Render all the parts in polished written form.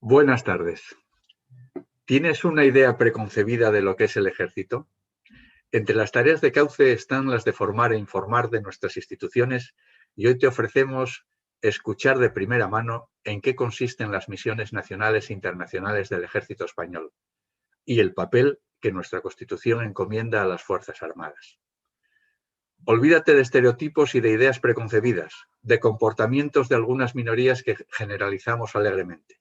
Buenas tardes. ¿Tienes una idea preconcebida de lo que es el ejército? Entre las tareas de Cauce están las de formar e informar de nuestras instituciones y hoy te ofrecemos escuchar de primera mano en qué consisten las misiones nacionales e internacionales del Ejército Español y el papel que nuestra Constitución encomienda a las Fuerzas Armadas. Olvídate de estereotipos y de ideas preconcebidas, de comportamientos de algunas minorías que generalizamos alegremente.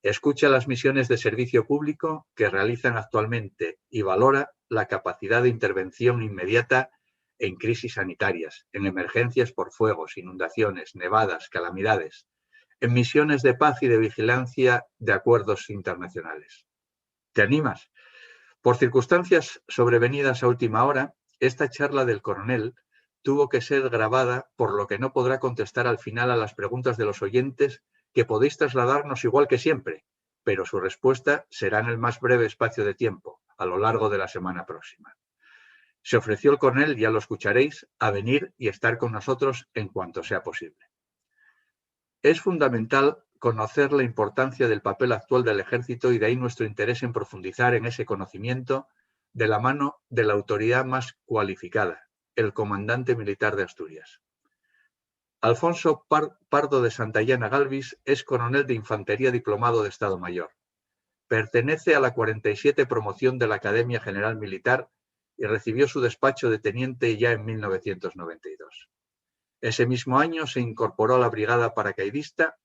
Escucha las misiones de servicio público que realizan actualmente y valora la capacidad de intervención inmediata en crisis sanitarias, en emergencias por fuegos, inundaciones, nevadas, calamidades, en misiones de paz y de vigilancia de acuerdos internacionales. ¿Te animas? Por circunstancias sobrevenidas a última hora, esta charla del coronel tuvo que ser grabada, por lo que no podrá contestar al final a las preguntas de los oyentes que podéis trasladarnos igual que siempre, pero su respuesta será en el más breve espacio de tiempo, a lo largo de la semana próxima. Se ofreció el coronel, ya lo escucharéis, a venir y estar con nosotros en cuanto sea posible. Es fundamental conocer la importancia del papel actual del ejército y de ahí nuestro interés en profundizar en ese conocimiento de la mano de la autoridad más cualificada, el comandante militar de Asturias. Alfonso Pardo de Santayana Galvis es coronel de Infantería diplomado de Estado Mayor. Pertenece a la 47 promoción de la Academia General Militar y recibió su despacho de teniente ya en 1992. Ese mismo año se incorporó a la Brigada Paracaidista,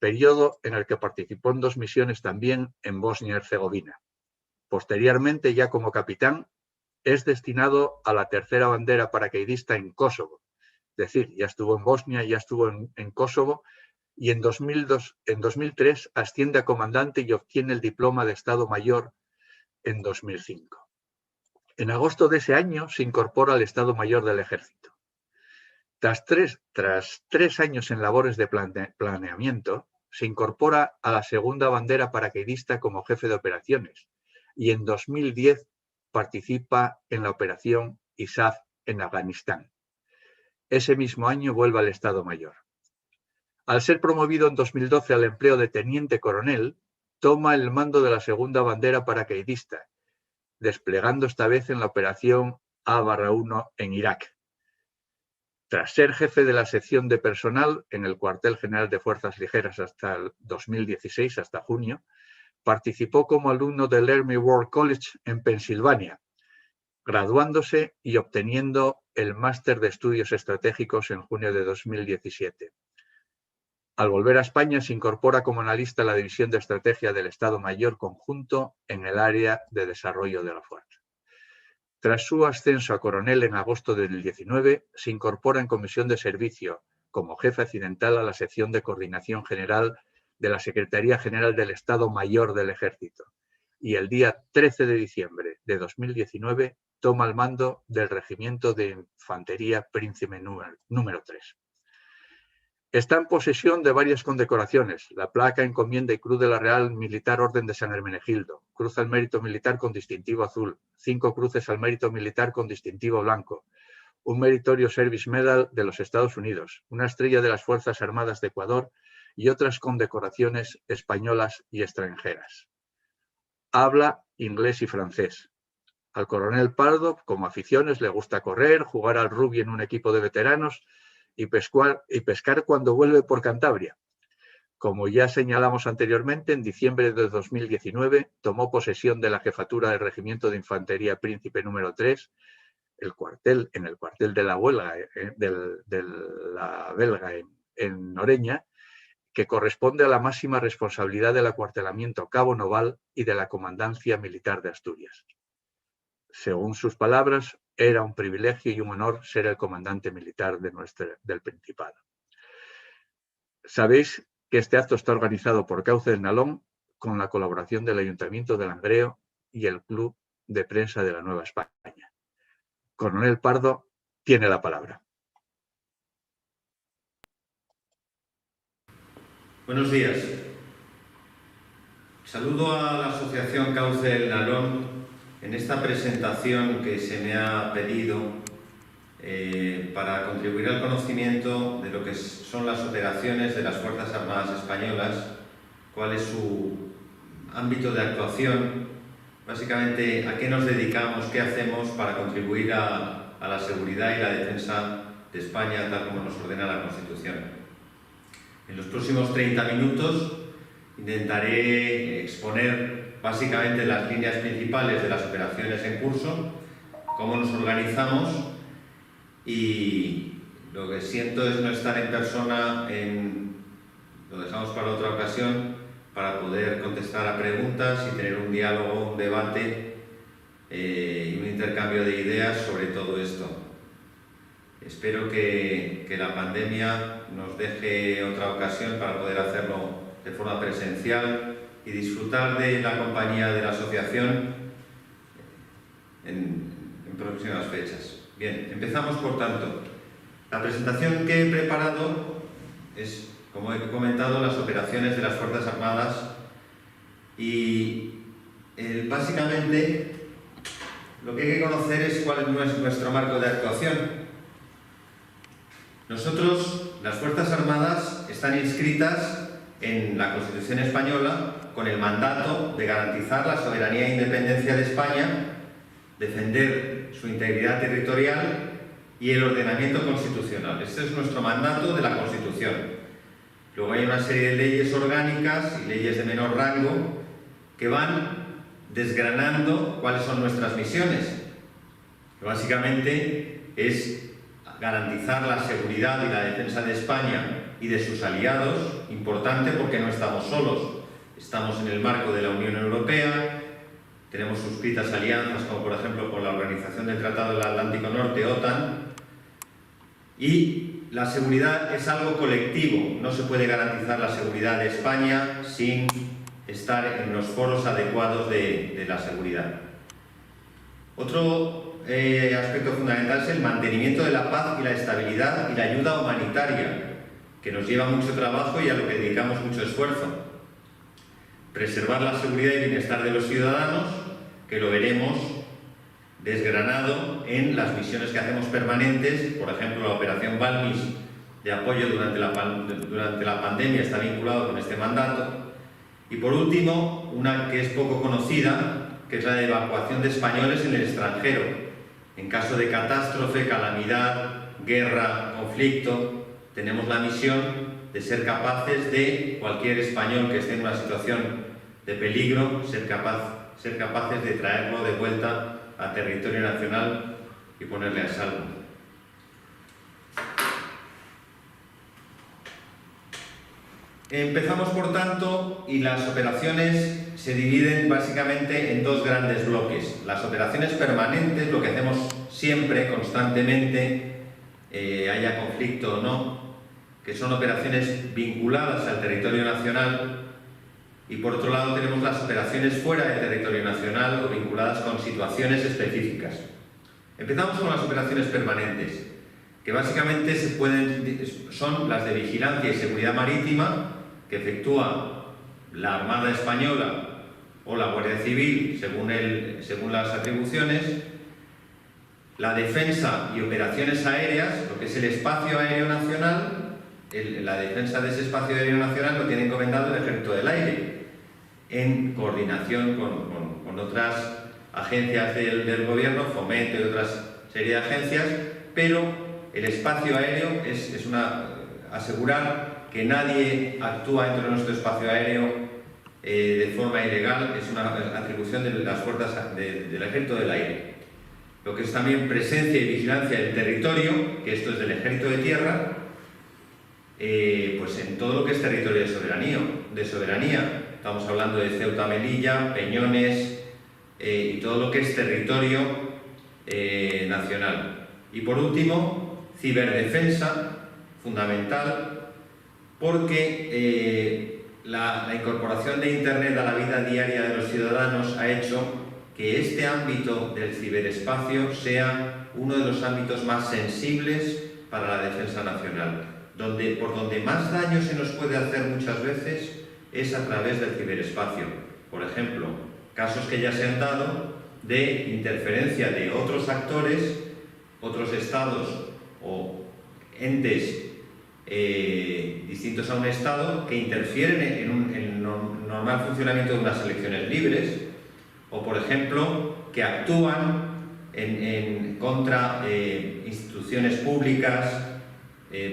periodo en el que participó en 2 misiones también en Bosnia y Herzegovina. Posteriormente, ya como capitán, es destinado a la tercera bandera paracaidista en Kosovo. Es decir, ya estuvo en Bosnia, ya estuvo en Kosovo y en 2003 asciende a comandante y obtiene el diploma de Estado Mayor en 2005. En agosto de ese año se incorpora al Estado Mayor del Ejército. Tras tres años en labores de planeamiento, se incorpora a la segunda bandera paracaidista como jefe de operaciones y en 2010 participa en la operación ISAF en Afganistán. Ese mismo año vuelve al Estado Mayor. Al ser promovido en 2012 al empleo de teniente coronel, toma el mando de la segunda bandera paracaidista, desplegando esta vez en la operación A-1 en Irak. Tras ser jefe de la sección de personal en el Cuartel General de Fuerzas Ligeras hasta el 2016, hasta junio, participó como alumno del Army War College en Pensilvania, graduándose y obteniendo el Máster de Estudios Estratégicos en junio de 2017. Al volver a España se incorpora como analista a la División de Estrategia del Estado Mayor Conjunto en el área de desarrollo de la fuerza. Tras su ascenso a coronel en agosto del 19, se incorpora en comisión de servicio como jefe accidental a la sección de coordinación general de la Secretaría General del Estado Mayor del Ejército y el día 13 de diciembre de 2019 toma el mando del Regimiento de Infantería Príncipe número 3. Está en posesión de varias condecoraciones, la placa, encomienda y cruz de la Real Militar Orden de San Hermenegildo, cruz al mérito militar con distintivo azul, 5 cruces al mérito militar con distintivo blanco, un meritorio Service Medal de los Estados Unidos, una estrella de las Fuerzas Armadas de Ecuador y otras condecoraciones españolas y extranjeras. Habla inglés y francés. Al coronel Pardo, como aficiones, le gusta correr, jugar al rugby en un equipo de veteranos y pescar cuando vuelve por Cantabria. Como ya señalamos anteriormente, en diciembre de 2019 tomó posesión de la jefatura del Regimiento de Infantería Príncipe número 3, en el cuartel de la Huelga, de la Belga en Noreña, que corresponde a la máxima responsabilidad del acuartelamiento Cabo Noval y de la Comandancia Militar de Asturias. Según sus palabras, era un privilegio y un honor ser el comandante militar del Principado. Sabéis que este acto está organizado por Cauce del Nalón con la colaboración del Ayuntamiento de Langreo y el Club de Prensa de la Nueva España. Coronel Pardo tiene la palabra. Buenos días. Saludo a la Asociación Cauce del Nalón en esta presentación que se me ha pedido para contribuir al conocimiento de lo que son las operaciones de las Fuerzas Armadas Españolas cuál es su ámbito de actuación, básicamente a qué nos dedicamos, qué hacemos para contribuir a la seguridad y la defensa de España tal como nos ordena la Constitución. En los próximos 30 minutos intentaré exponer básicamente las líneas principales de las operaciones en curso, cómo nos organizamos, y lo que siento es no estar en persona, lo dejamos para otra ocasión, para poder contestar a preguntas y tener un diálogo, un debate y un intercambio de ideas sobre todo esto. Espero que la pandemia nos deje otra ocasión para poder hacerlo de forma presencial y disfrutar de la compañía de la asociación en próximas fechas. Bien, empezamos por tanto. La presentación que he preparado es, como he comentado, las operaciones de las Fuerzas Armadas y básicamente lo que hay que conocer es cuál es nuestro marco de actuación. Nosotros, las Fuerzas Armadas, están inscritas en la Constitución española con el mandato de garantizar la soberanía e independencia de España, defender su integridad territorial y el ordenamiento constitucional. Este es nuestro mandato de la Constitución. Luego hay una serie de leyes orgánicas y leyes de menor rango que van desgranando cuáles son nuestras misiones. Básicamente es garantizar la seguridad y la defensa de España y de sus aliados, importante porque no estamos solos, estamos en el marco de la Unión Europea, tenemos suscritas alianzas como por ejemplo con la Organización del Tratado del Atlántico Norte, OTAN, y la seguridad es algo colectivo, no se puede garantizar la seguridad de España sin estar en los foros adecuados de la seguridad. Otro aspecto fundamental es el mantenimiento de la paz y la estabilidad y la ayuda humanitaria, que nos lleva mucho trabajo y a lo que dedicamos mucho esfuerzo. Preservar la seguridad y bienestar de los ciudadanos, que lo veremos desgranado en las misiones que hacemos permanentes, por ejemplo la operación Balmis de apoyo durante la pandemia está vinculado con este mandato. Y por último, una que es poco conocida, que es la de evacuación de españoles en el extranjero. En caso de catástrofe, calamidad, guerra, conflicto, tenemos la misión de ser capaces de, cualquier español que esté en una situación de peligro, ser capaces de traerlo de vuelta a territorio nacional y ponerle a salvo. Empezamos, por tanto, y las operaciones se dividen básicamente en dos grandes bloques. Las operaciones permanentes, lo que hacemos siempre, constantemente, haya conflicto o no, que son operaciones vinculadas al territorio nacional, y por otro lado tenemos las operaciones fuera del territorio nacional o vinculadas con situaciones específicas. Empezamos con las operaciones permanentes, que básicamente son las de vigilancia y seguridad marítima, que efectúa la Armada Española o la Guardia Civil según las atribuciones, la defensa y operaciones aéreas, lo que es el espacio aéreo nacional. La defensa de ese espacio aéreo nacional lo tiene encomendado el Ejército del Aire, en coordinación con otras agencias del gobierno, Fomento y otras serie de agencias, pero el espacio aéreo es asegurar que nadie actúa dentro de nuestro espacio aéreo de forma ilegal, es una atribución de las fuerzas del Ejército del Aire. Lo que es también presencia y vigilancia del territorio, que esto es del Ejército de Tierra, pues en todo lo que es territorio de soberanía. Estamos hablando de Ceuta, Melilla, Peñones y todo lo que es territorio nacional. Y por último, ciberdefensa, fundamental, porque la incorporación de Internet a la vida diaria de los ciudadanos ha hecho que este ámbito del ciberespacio sea uno de los ámbitos más sensibles para la defensa nacional. Por donde más daño se nos puede hacer muchas veces es a través del ciberespacio. Por ejemplo, casos que ya se han dado de interferencia de otros actores, otros estados o entes distintos a un Estado que interfieren en el normal funcionamiento de unas elecciones libres, o por ejemplo que actúan contra instituciones públicas,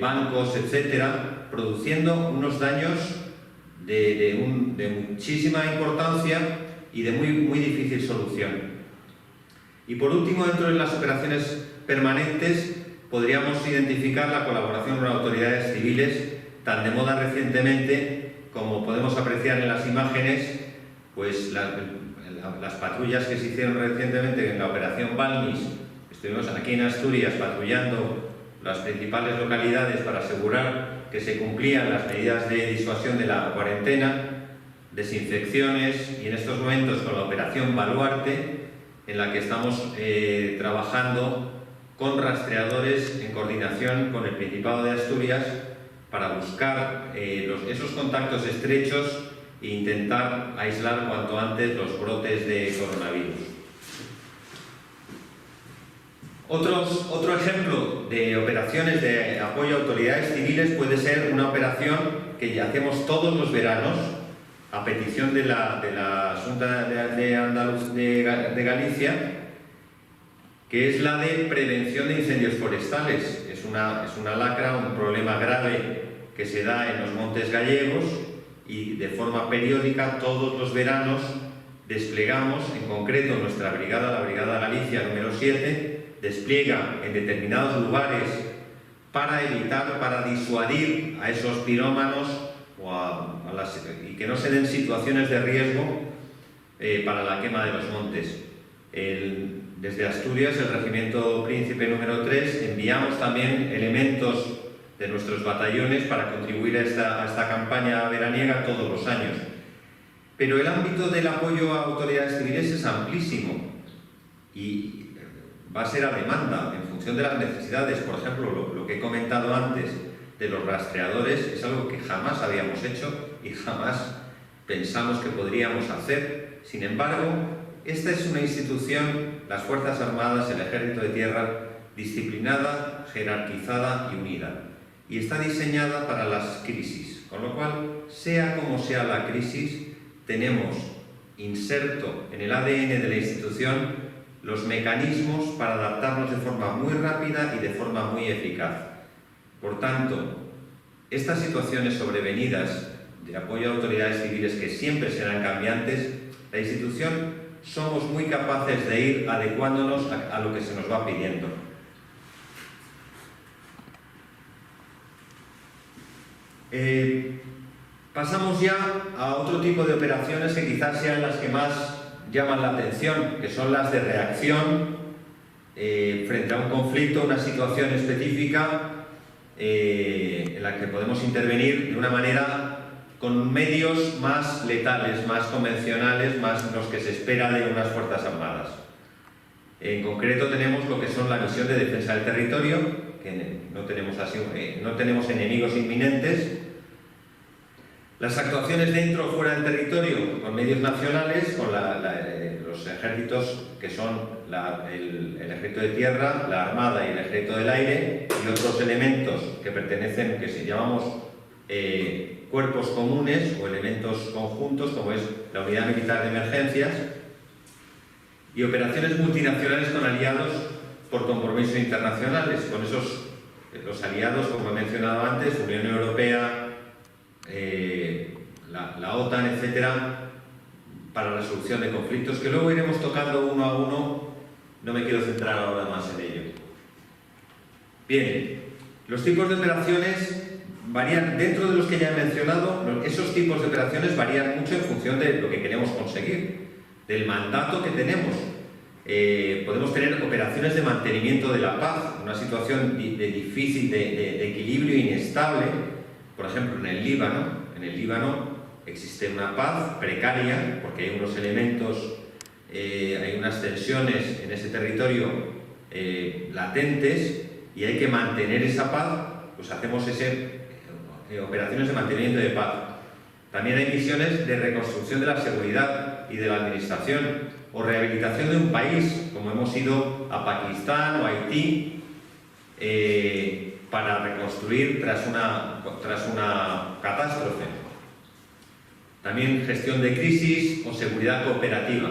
bancos, etcétera, produciendo unos daños de muchísima importancia y de muy difícil solución. Y por último, dentro de las operaciones permanentes, podríamos identificar la colaboración con autoridades civiles, tan de moda recientemente como podemos apreciar en las imágenes, pues las patrullas que se hicieron recientemente en la operación Balmis. Estuvimos aquí en Asturias patrullando las principales localidades para asegurar que se cumplían las medidas de disuasión de la cuarentena, desinfecciones, y en estos momentos con la operación Baluarte, en la que estamos trabajando con rastreadores en coordinación con el Principado de Asturias para buscar esos contactos estrechos e intentar aislar cuanto antes los brotes de coronavirus. Otro ejemplo de operaciones de apoyo a autoridades civiles puede ser una operación que hacemos todos los veranos a petición de la Junta de Galicia, que es la de prevención de incendios forestales. Es una lacra, un problema grave que se da en los montes gallegos, y de forma periódica todos los veranos desplegamos, en concreto nuestra brigada, la Brigada Galicia número 7, despliega en determinados lugares para evitar, para disuadir a esos pirómanos y que no se den situaciones de riesgo para la quema de los montes. Desde Asturias, el Regimiento Príncipe número 3, enviamos también elementos de nuestros batallones para contribuir a esta campaña veraniega todos los años. Pero el ámbito del apoyo a autoridades civiles es amplísimo y va a ser a demanda, en función de las necesidades. Por ejemplo, lo que he comentado antes de los rastreadores es algo que jamás habíamos hecho y jamás pensamos que podríamos hacer. Sin embargo, esta es una institución, las Fuerzas Armadas, el Ejército de Tierra, disciplinada, jerarquizada y unida. Y está diseñada para las crisis, con lo cual, sea como sea la crisis, tenemos inserto en el ADN de la institución los mecanismos para adaptarnos de forma muy rápida y de forma muy eficaz. Por tanto, estas situaciones sobrevenidas de apoyo a autoridades civiles, que siempre serán cambiantes, la institución somos muy capaces de ir adecuándonos a lo que se nos va pidiendo. Pasamos ya a otro tipo de operaciones que quizás sean las que más llaman la atención, que son las de reacción frente a un conflicto, una situación específica en la que podemos intervenir de una manera con medios más letales, más convencionales, más los que se espera de unas Fuerzas Armadas. En concreto tenemos lo que son la misión de defensa del territorio, que no tenemos enemigos inminentes. Las actuaciones dentro o fuera del territorio con medios nacionales, con los ejércitos que son el Ejército de Tierra, la Armada y el Ejército del Aire, y otros elementos que pertenecen, que llamamos cuerpos comunes o elementos conjuntos, como es la Unidad Militar de Emergencias, y operaciones multinacionales con aliados por compromisos internacionales, con los aliados, como he mencionado antes, Unión Europea, la OTAN, etcétera, para la resolución de conflictos, que luego iremos tocando uno a uno. No me quiero centrar ahora más en ello. Bien, los tipos de operaciones varían, dentro de los que ya he mencionado, esos tipos de operaciones varían mucho en función de lo que queremos conseguir, del mandato que tenemos. Podemos tener operaciones de mantenimiento de la paz, una situación difícil, de equilibrio inestable. Por ejemplo, en el Líbano existe una paz precaria porque hay unos elementos, hay unas tensiones en ese territorio latentes, y hay que mantener esa paz. Pues hacemos operaciones de mantenimiento de paz. También hay misiones de reconstrucción de la seguridad y de la administración, o rehabilitación de un país, como hemos ido a Pakistán o a Haití, para reconstruir tras una catástrofe. También gestión de crisis o seguridad cooperativa.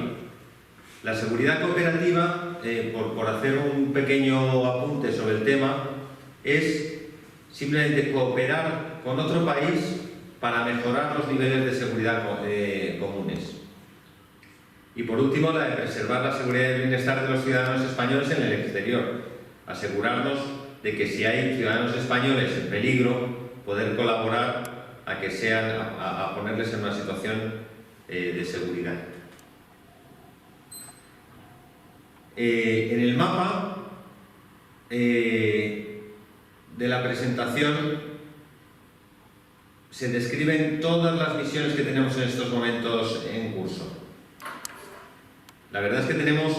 La seguridad cooperativa, por hacer un pequeño apunte sobre el tema, es simplemente cooperar con otro país para mejorar los niveles de seguridad comunes. Y por último, la de preservar la seguridad y el bienestar de los ciudadanos españoles en el exterior. Asegurarnos de que si hay ciudadanos españoles en peligro, poder colaborar a ponerles en una situación de seguridad. En el mapa de la presentación se describen todas las misiones que tenemos en estos momentos en curso. La verdad es que tenemos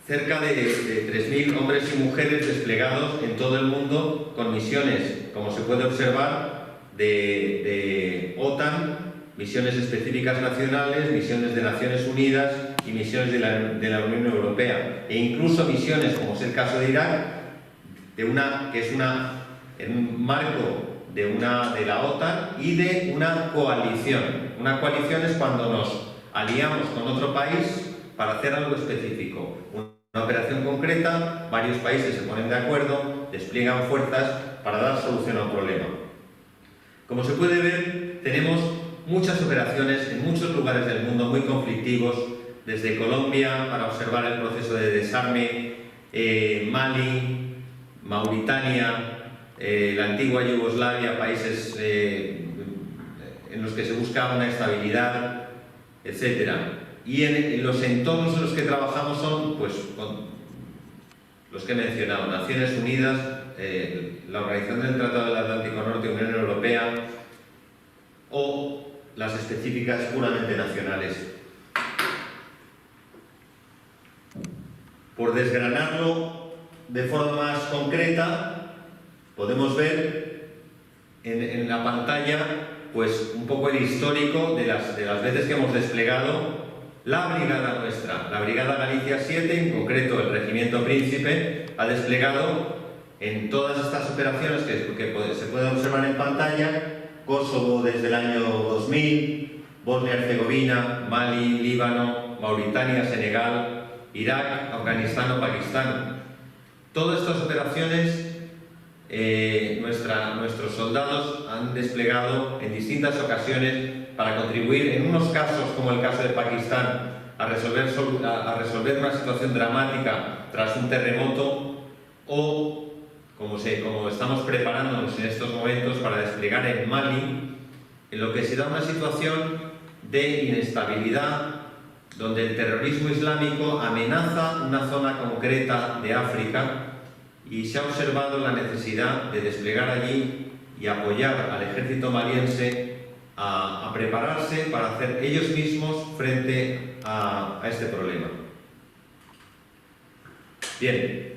cerca de 3.000 hombres y mujeres desplegados en todo el mundo con misiones, como se puede observar, de OTAN, misiones específicas nacionales, misiones de Naciones Unidas y misiones de la Unión Europea, e incluso misiones, como es el caso de Irak, en un marco de la OTAN y de una coalición. Una coalición es cuando nos aliamos con otro país para hacer algo específico. Una operación concreta, varios países se ponen de acuerdo, despliegan fuerzas para dar solución a un problema. Como se puede ver, tenemos muchas operaciones en muchos lugares del mundo muy conflictivos, desde Colombia para observar el proceso de desarme, Mali, Mauritania, la antigua Yugoslavia, países en los que se busca una estabilidad, etc. Y en los entornos en los que trabajamos son, pues, los que he mencionado: Naciones Unidas, la Organización del Tratado del Atlántico Norte, Unión Europea, o las específicas puramente nacionales. Por desgranarlo de forma más concreta, podemos ver en la pantalla, pues, un poco el histórico de las veces que hemos desplegado la brigada nuestra. La Brigada Galicia 7, en concreto el Regimiento Príncipe, ha desplegado en todas estas operaciones que se pueden observar en pantalla: Kosovo desde el año 2000, Bosnia-Herzegovina, Mali, Líbano, Mauritania, Senegal, Irak, Afganistán o Pakistán. Todas estas operaciones nuestros soldados han desplegado en distintas ocasiones para contribuir, en unos casos, como el caso de Pakistán, a resolver una situación dramática tras un terremoto, o como estamos preparándonos en estos momentos para desplegar en Mali, en lo que será una situación de inestabilidad, donde el terrorismo islámico amenaza una zona concreta de África, y se ha observado la necesidad de desplegar allí y apoyar al ejército maliense a prepararse para hacer ellos mismos frente a este problema. Bien.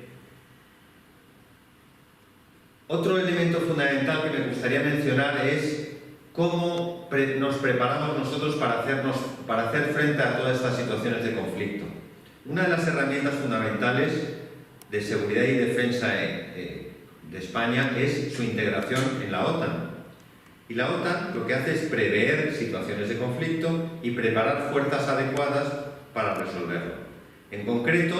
Otro elemento fundamental que me gustaría mencionar es cómo nos preparamos nosotros para hacer frente a todas estas situaciones de conflicto. Una de las herramientas fundamentales de seguridad y defensa de España es su integración en la OTAN. Y la OTAN lo que hace es prever situaciones de conflicto y preparar fuerzas adecuadas para resolverlo. En concreto,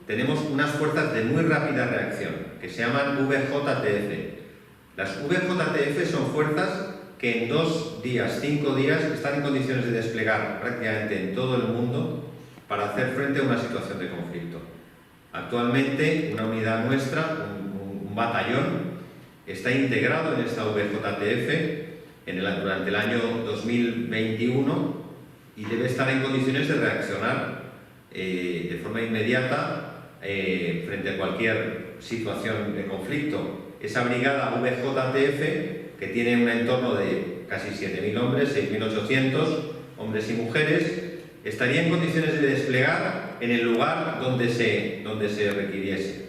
tenemos unas fuerzas de muy rápida reacción, que se llaman VJTF. Las VJTF son fuerzas que en 2 días, 5 días, están en condiciones de desplegar prácticamente en todo el mundo para hacer frente a una situación de conflicto. Actualmente, una unidad nuestra, un batallón, está integrado en esta VJTF durante el año 2021 y debe estar en condiciones de reaccionar de forma inmediata frente a cualquier situación de conflicto. Esa brigada VJTF, que tiene un entorno de casi 7.000 hombres, 6.800 hombres y mujeres, estaría en condiciones de desplegar en el lugar donde se requiriese.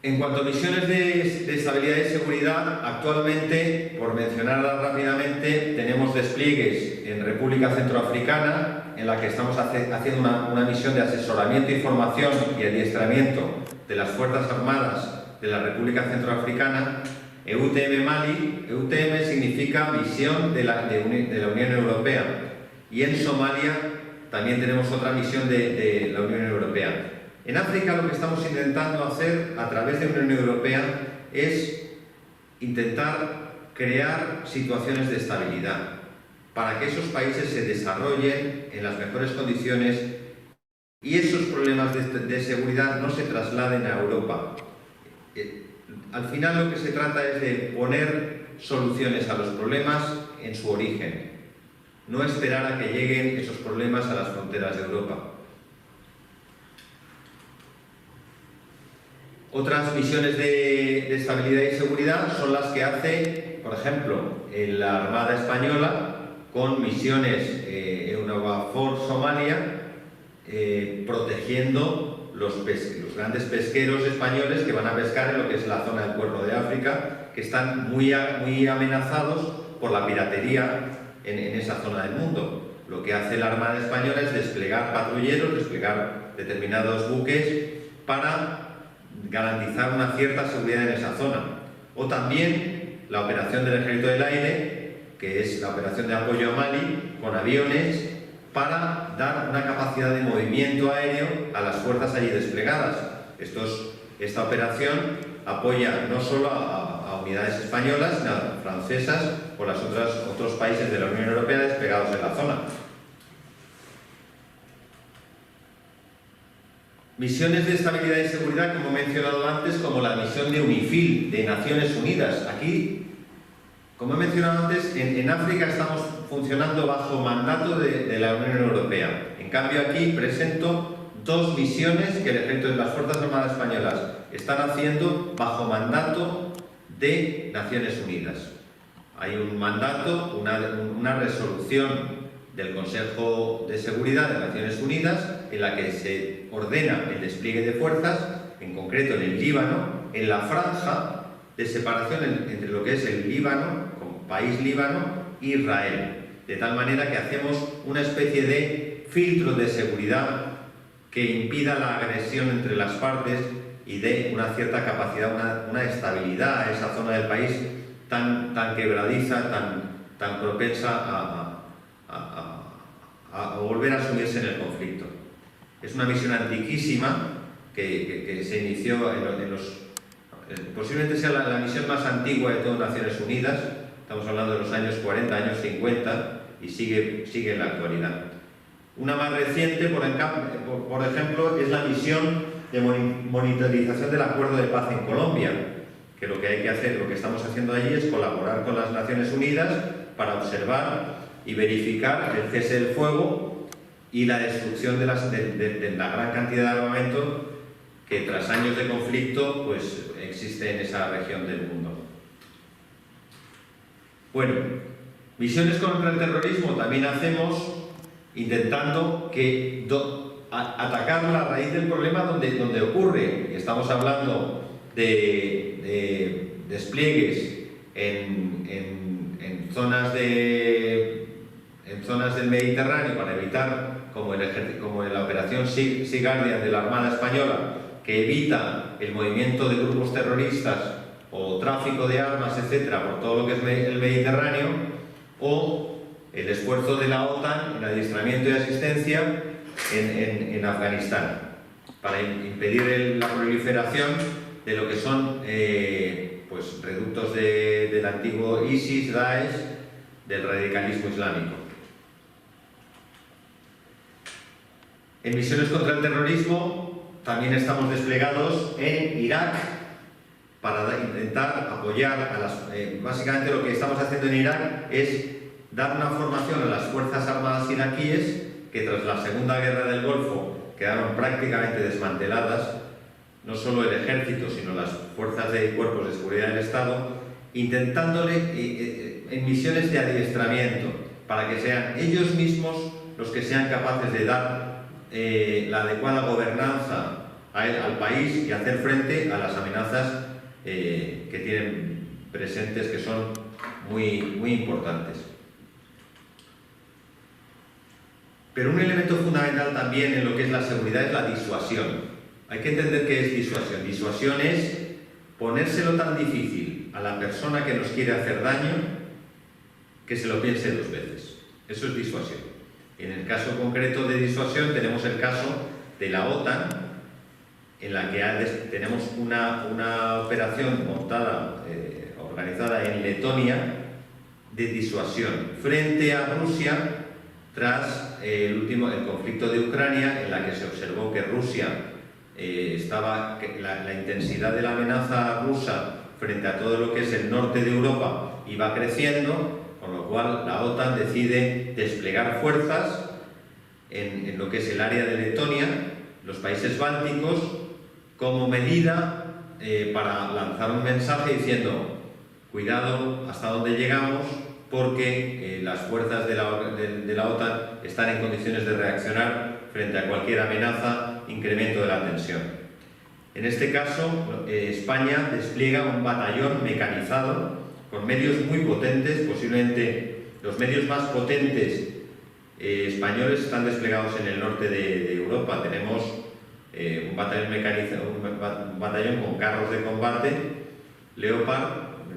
En cuanto a misiones de estabilidad y seguridad, actualmente, por mencionarlas rápidamente, tenemos despliegues en República Centroafricana, en la que estamos haciendo una misión de asesoramiento, información y adiestramiento de las Fuerzas Armadas de la República Centroafricana, EUTM Mali. EUTM significa misión de la Unión Europea, y en Somalia también tenemos otra misión de la Unión Europea. En África lo que estamos intentando hacer a través de la Unión Europea es intentar crear situaciones de estabilidad para que esos países se desarrollen en las mejores condiciones y esos problemas de seguridad no se trasladen a Europa. Al final lo que se trata es de poner soluciones a los problemas en su origen, no esperar a que lleguen esos problemas a las fronteras de Europa. Otras misiones de estabilidad y seguridad son las que hace, por ejemplo, la Armada Española con misiones EUNAVFOR Somalia, protegiendo los grandes pesqueros españoles que van a pescar en lo que es la zona del Cuerno de África, que están muy amenazados por la piratería en esa zona del mundo. Lo que hace la Armada Española es desplegar patrulleros, desplegar determinados buques para garantizar una cierta seguridad en esa zona. O también la operación del Ejército del Aire, que es la operación de apoyo a Mali, con aviones, para dar una capacidad de movimiento aéreo a las fuerzas allí desplegadas. Esta operación apoya no solo a unidades españolas, sino a francesas o otros países de la Unión Europea desplegados en la zona. Misiones de estabilidad y seguridad, como he mencionado antes, como la misión de UNIFIL, de Naciones Unidas. Aquí, como he mencionado antes, en África estamos funcionando bajo mandato de la Unión Europea. En cambio, aquí presento dos misiones que el Ejército de las Fuerzas Armadas Españolas están haciendo bajo mandato de Naciones Unidas. Hay un mandato, una resolución del Consejo de Seguridad de Naciones Unidas en la que se ordena el despliegue de fuerzas, en concreto en el Líbano, en la franja de separación entre lo que es el Líbano, como país Líbano, e Israel. De tal manera que hacemos una especie de filtro de seguridad que impida la agresión entre las partes y dé una cierta capacidad, una estabilidad a esa zona del país tan quebradiza, tan propensa a volver a sumirse en el conflicto. Es una misión antiquísima que se inició posiblemente sea la misión más antigua de todas Naciones Unidas. Estamos hablando de los años 40, años 50, y sigue en la actualidad. Una más reciente, por ejemplo, es la misión de monitorización del Acuerdo de Paz en Colombia, que lo que hay que hacer, lo que estamos haciendo allí es colaborar con las Naciones Unidas para observar y verificar el cese del fuego y la destrucción de la gran cantidad de armamento que tras años de conflicto pues existe en esa región del mundo. Bueno, misiones contra el terrorismo también hacemos intentando atacar la raíz del problema donde ocurre. Estamos hablando de despliegues en zonas del Mediterráneo para evitar, como la operación Sea Guardian de la Armada Española, que evita el movimiento de grupos terroristas o tráfico de armas, etcétera, por todo lo que es el Mediterráneo, o el esfuerzo de la OTAN en adiestramiento y asistencia en Afganistán, para impedir la proliferación de lo que son pues, reductos del antiguo ISIS, Daesh, del radicalismo islámico. En misiones contra el terrorismo también estamos desplegados en Irak para intentar apoyar básicamente lo que estamos haciendo en Irak es dar una formación a las Fuerzas Armadas iraquíes que tras la Segunda Guerra del Golfo quedaron prácticamente desmanteladas, no solo el ejército, sino las fuerzas y cuerpos de seguridad del Estado, intentándole en misiones de adiestramiento para que sean ellos mismos los que sean capaces de dar la adecuada gobernanza al país y hacer frente a las amenazas que tienen presentes, que son muy importantes. Pero un elemento fundamental también en lo que es la seguridad es la disuasión. Hay que entender qué es disuasión. Disuasión es ponérselo tan difícil a la persona que nos quiere hacer daño que se lo piense 2 veces. Eso es disuasión. En el caso concreto de disuasión tenemos el caso de la OTAN, en la que tenemos una operación montada, organizada en Letonia, de disuasión frente a Rusia tras el conflicto de Ucrania, en la que se observó que Rusia la intensidad de la amenaza rusa frente a todo lo que es el norte de Europa iba creciendo, con lo cual la OTAN decide desplegar fuerzas en lo que es el área de Letonia, los países bálticos, como medida para lanzar un mensaje diciendo: cuidado hasta dónde llegamos, porque las fuerzas de la OTAN están en condiciones de reaccionar frente a cualquier amenaza, incremento de la tensión. En este caso, España despliega un batallón mecanizado con medios muy potentes, posiblemente los medios más potentes españoles están desplegados en el norte de Europa. Tenemos un batallón mecanizado, un batallón con carros de combate Leopard,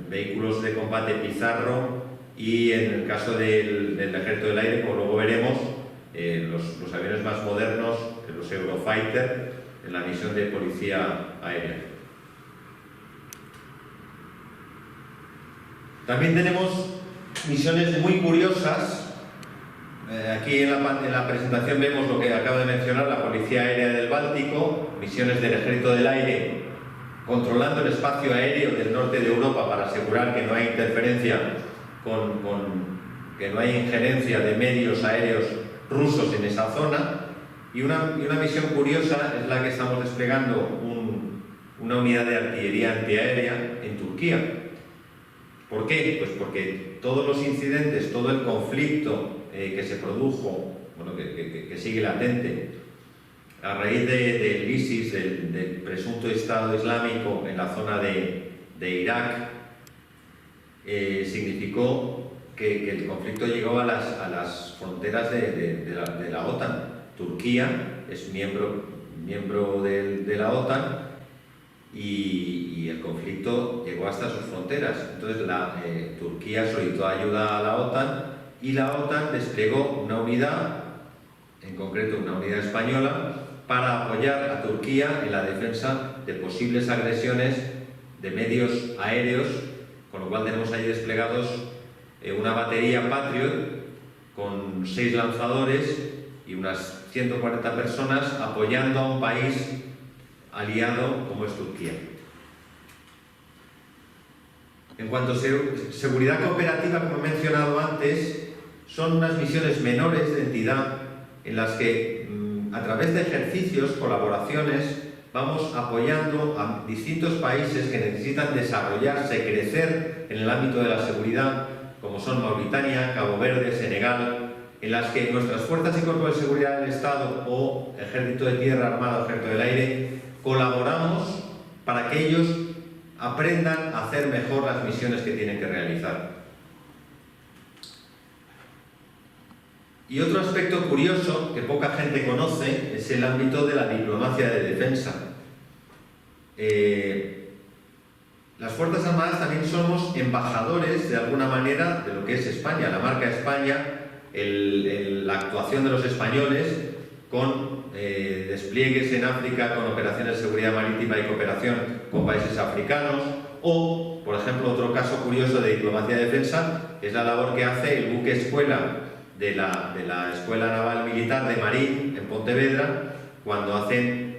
vehículos de combate Pizarro, y en el caso del Ejército del Aire, como luego veremos, los aviones más modernos, los Eurofighter, en la misión de policía aérea. También tenemos misiones muy curiosas. Aquí en la presentación vemos lo que acabo de mencionar, la Policía Aérea del Báltico, misiones del Ejército del Aire controlando el espacio aéreo del norte de Europa para asegurar que no hay interferencia, que no hay injerencia de medios aéreos rusos en esa zona. Y una misión curiosa es la que estamos desplegando una unidad de artillería antiaérea en Turquía. ¿Por qué? Pues porque todos los incidentes, todo el conflicto que se produjo, bueno, que sigue latente, a raíz del ISIS, del presunto Estado Islámico en la zona de Irak, significó que el conflicto llegó a las fronteras de la OTAN. Turquía es miembro de la OTAN y el conflicto llegó hasta sus fronteras. Entonces Turquía solicitó ayuda a la OTAN y la OTAN desplegó una unidad, en concreto una unidad española, para apoyar a Turquía en la defensa de posibles agresiones de medios aéreos, con lo cual tenemos ahí desplegados una batería Patriot con 6 lanzadores y unas 140 personas apoyando a un país aliado como es Turquía. En cuanto a seguridad cooperativa, como he mencionado antes, son unas misiones menores de entidad en las que a través de ejercicios, colaboraciones, vamos apoyando a distintos países que necesitan desarrollarse, crecer en el ámbito de la seguridad, como son Mauritania, Cabo Verde, Senegal, en las que nuestras fuerzas y cuerpos de seguridad del Estado o Ejército de Tierra, Armada o Ejército del Aire colaboramos para que ellos aprendan a hacer mejor las misiones que tienen que realizar. Y otro aspecto curioso que poca gente conoce es el ámbito de la diplomacia de defensa. Las Fuerzas Armadas también somos embajadores, de alguna manera, de lo que es España, la marca España, la actuación de los españoles con despliegues en África, con operaciones de seguridad marítima y cooperación con países africanos, o, por ejemplo, otro caso curioso de diplomacia de defensa es la labor que hace el buque escuela de la Escuela Naval Militar de Marín, en Pontevedra, cuando hacen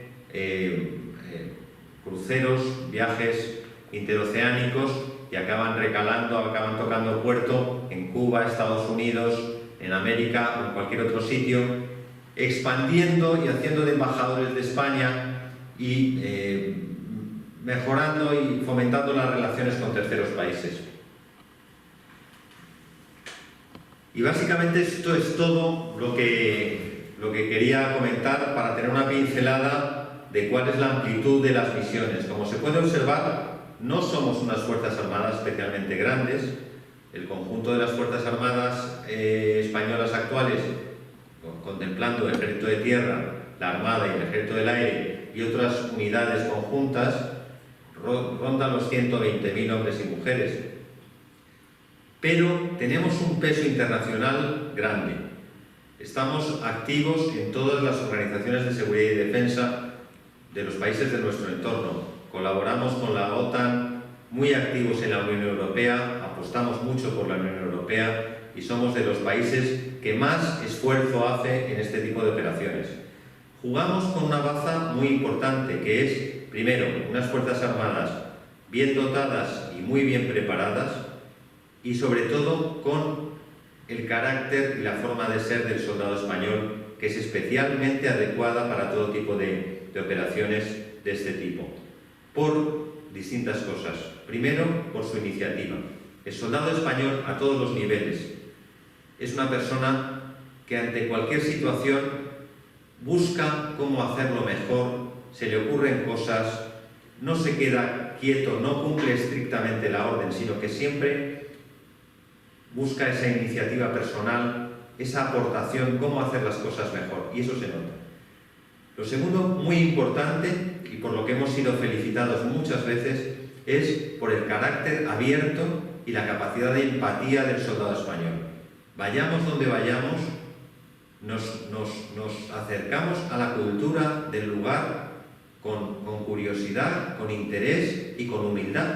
cruceros, viajes interoceánicos y acaban recalando, acaban tocando puerto en Cuba, Estados Unidos, en América o en cualquier otro sitio, expandiendo y haciendo de embajadores de España y mejorando y fomentando las relaciones con terceros países. Y básicamente esto es todo lo que quería comentar para tener una pincelada de cuál es la amplitud de las misiones. Como se puede observar, no somos unas Fuerzas Armadas especialmente grandes. El conjunto de las Fuerzas Armadas españolas actuales, contemplando el Ejército de Tierra, la Armada y el Ejército del Aire, y otras unidades conjuntas rondan los 120.000 hombres y mujeres. Pero tenemos un peso internacional grande. Estamos activos en todas las organizaciones de seguridad y defensa de los países de nuestro entorno. Colaboramos con la OTAN, muy activos en la Unión Europea, apostamos mucho por la Unión Europea y somos de los países que más esfuerzo hace en este tipo de operaciones. Jugamos con una baza muy importante, que es, primero, unas Fuerzas Armadas bien dotadas y muy bien preparadas, y sobre todo con el carácter y la forma de ser del soldado español, que es especialmente adecuada para todo tipo de operaciones de este tipo, por distintas cosas. Primero, por su iniciativa. El soldado español, a todos los niveles, es una persona que ante cualquier situación busca cómo hacerlo mejor, se le ocurren cosas, no se queda quieto, no cumple estrictamente la orden, sino que siempre busca esa iniciativa personal, esa aportación, cómo hacer las cosas mejor, y eso se nota. Lo segundo, muy importante, y por lo que hemos sido felicitados muchas veces, es por el carácter abierto y la capacidad de empatía del soldado español. Vayamos donde vayamos, nos acercamos a la cultura del lugar con curiosidad, con interés y con humildad,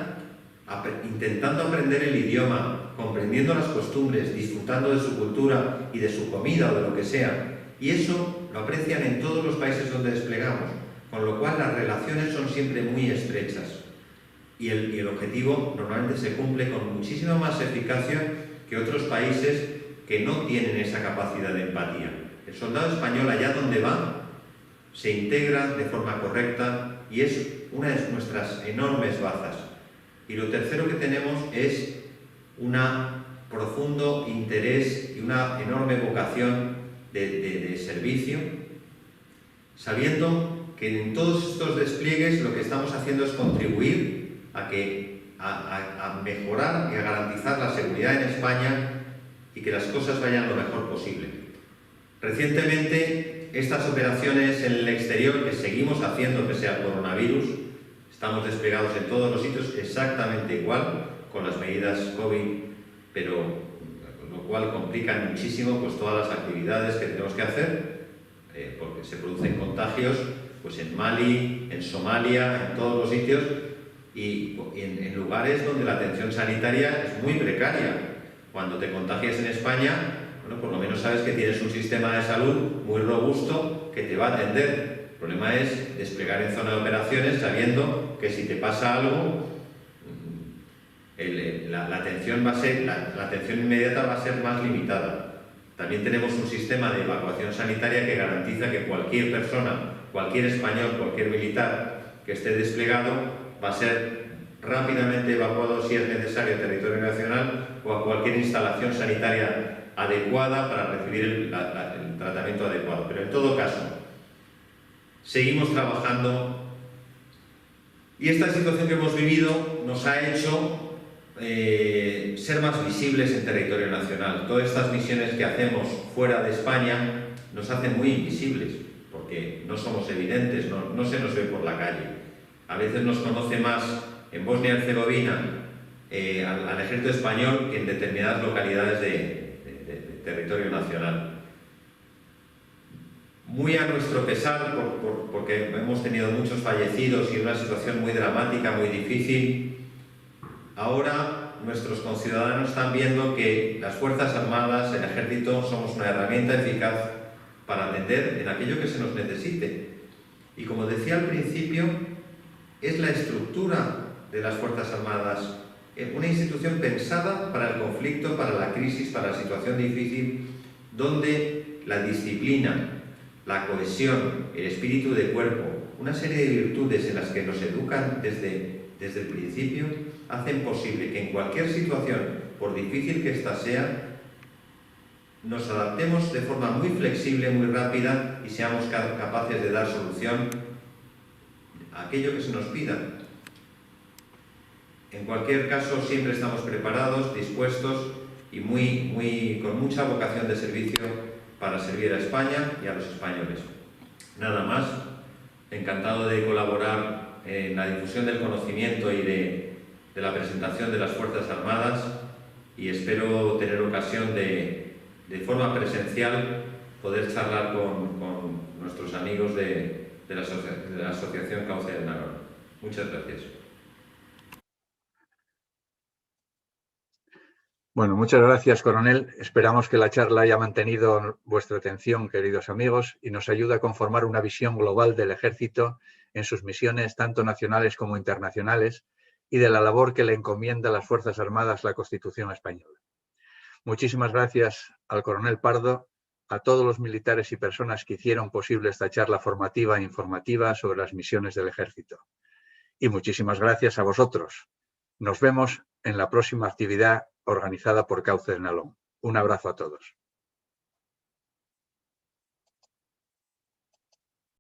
intentando aprender el idioma, comprendiendo las costumbres, disfrutando de su cultura y de su comida o de lo que sea. Y eso lo aprecian en todos los países donde desplegamos, con lo cual las relaciones son siempre muy estrechas. Y el objetivo normalmente se cumple con muchísima más eficacia que otros países que no tienen esa capacidad de empatía. El soldado español, allá donde va, se integra de forma correcta y es una de nuestras enormes bazas. Y lo tercero que tenemos es un profundo interés y una enorme vocación de servicio, sabiendo que en todos estos despliegues lo que estamos haciendo es contribuir a mejorar y a garantizar la seguridad en España y que las cosas vayan lo mejor posible. Recientemente, estas operaciones en el exterior que seguimos haciendo pese al coronavirus, estamos desplegados en todos los sitios exactamente igual, con las medidas COVID, pero lo cual complica muchísimo pues, todas las actividades que tenemos que hacer, porque se producen contagios pues, en Mali, en Somalia, en todos los sitios, y en lugares donde la atención sanitaria es muy precaria. Cuando te contagias en España, bueno, por lo menos sabes que tienes un sistema de salud muy robusto que te va a atender. El problema es desplegar en zona de operaciones sabiendo que si te pasa algo, la atención inmediata va a ser más limitada. También tenemos un sistema de evacuación sanitaria que garantiza que cualquier persona, cualquier español, cualquier militar que esté desplegado va a ser rápidamente evacuado si es necesario en territorio nacional o a cualquier instalación sanitaria adecuada para recibir el tratamiento adecuado. Pero en todo caso, seguimos trabajando y esta situación que hemos vivido nos ha hecho ser más visibles en territorio nacional. Todas estas misiones que hacemos fuera de España nos hacen muy invisibles porque no somos evidentes, no se nos ve por la calle. A veces nos conoce más en Bosnia y Herzegovina al ejército español que en determinadas localidades de territorio nacional. Muy a nuestro pesar, porque hemos tenido muchos fallecidos y una situación muy dramática, muy difícil, ahora nuestros conciudadanos están viendo que las Fuerzas Armadas, el Ejército, somos una herramienta eficaz para atender en aquello que se nos necesite. Y como decía al principio, es la estructura de las Fuerzas Armadas, una institución pensada para el conflicto, para la crisis, para la situación difícil, donde la disciplina, la cohesión, el espíritu de cuerpo, una serie de virtudes en las que nos educan desde el principio, hacen posible que en cualquier situación, por difícil que ésta sea, nos adaptemos de forma muy flexible, muy rápida y seamos capaces de dar solución a aquello que se nos pida. En cualquier caso, siempre estamos preparados, dispuestos y con mucha vocación de servicio para servir a España y a los españoles. Nada más. encantado de colaborar en la difusión del conocimiento y de la presentación de las Fuerzas Armadas, y espero tener ocasión de forma presencial poder charlar con nuestros amigos de la Asociación Cauce del Narón. Muchas gracias. Bueno, muchas gracias, coronel. Esperamos que la charla haya mantenido vuestra atención, queridos amigos, y nos ayude a conformar una visión global del Ejército en sus misiones, tanto nacionales como internacionales, y de la labor que le encomienda a las Fuerzas Armadas la Constitución española. Muchísimas gracias al coronel Pardo, a todos los militares y personas que hicieron posible esta charla formativa e informativa sobre las misiones del Ejército. Y muchísimas gracias a vosotros. Nos vemos en la próxima actividad organizada por Cauce del Nalón. Un abrazo a todos.